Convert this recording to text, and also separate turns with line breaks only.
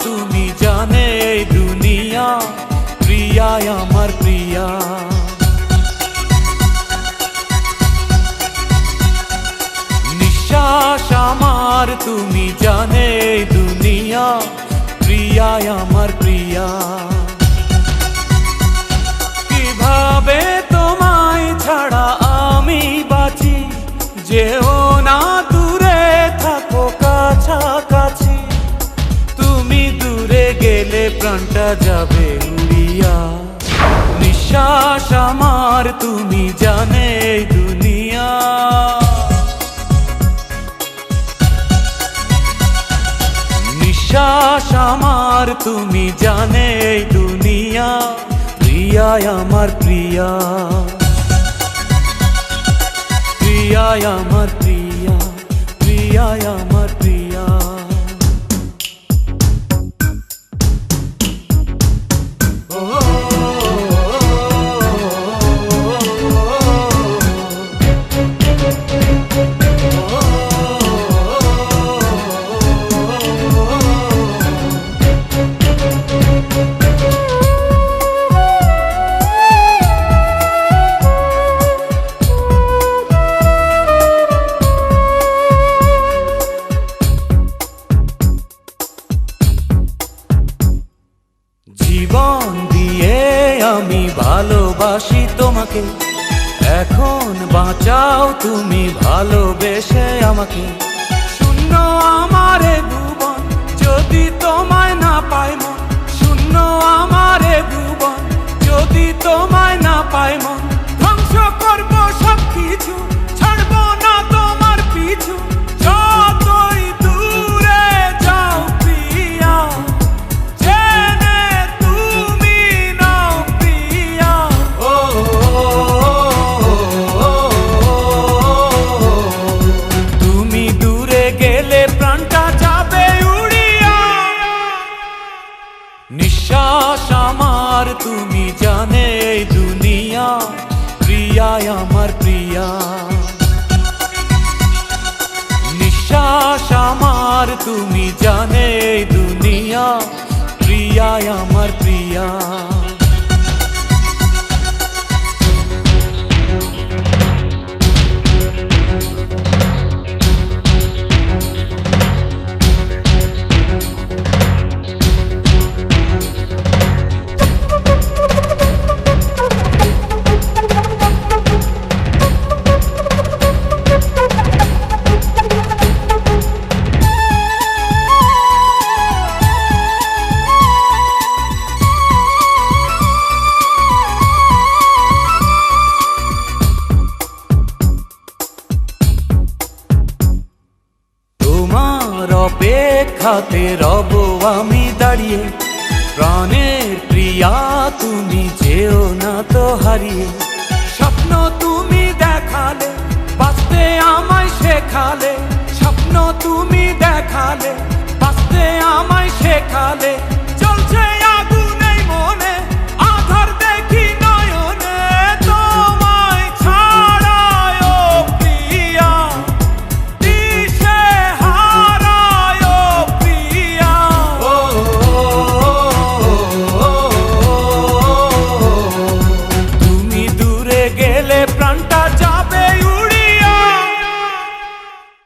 তুমি জানে এই দুনিয়া, প্রিয়া আমার প্রিয়া। নিঃশ্বাস আমার তুমি জানে এই দুনিয়া, প্রিয়া আমার প্রিয়া। কিভাবে তোমায় ছাড়া আমি বাঁচি, যেও না দূরে থাকো কাছাকাছি। তুমি দূরে গেলে প্রাণটা যাবে উড়িয়া। নিঃশ্বাস আমার তুমি জানে এই দুনিয়া। নিঃশ্বাস আমার তুমি জানে এই দুনিয়া, প্রিয়া আমার প্রিয়া। প্রিয়া আমার প্রিয়া, প্রিয়া আমার প্রিয়া। জীবন দিয়ে আমি ভালোবাসি তোমাকে, এখন বাঁচাও তুমি ভালোবেসে আমাকে। শূন্য আমারে ভুবন যদি তোমায় না পাই মন, শূন্য আমারে ভুবন যদি তোমায় না পাই মন। ধ্বংস করব সব কিছু, ছাড়বো না তোমার পিছু, যতই দূরে যাও প্রিয়া। নিঃশ্বাস আমার তুমি জানে এই দুনিয়া, প্রিয়া আমার প্রিয়া। নিঃশ্বাস আমার তুমি জানে এই দুনিয়া, প্রিয়া আমার প্রিয়া। অপেক্ষাতে রব আমি দাঁড়িয়ে, প্রাণের প্রিয়া তুমি যেও না তো হারিয়ে। স্বপ্ন তুমি দেখালে, বাঁচতে আমায় শেখালে। স্বপ্ন তুমি দেখালে, বাঁচতে আমায় শেখালে।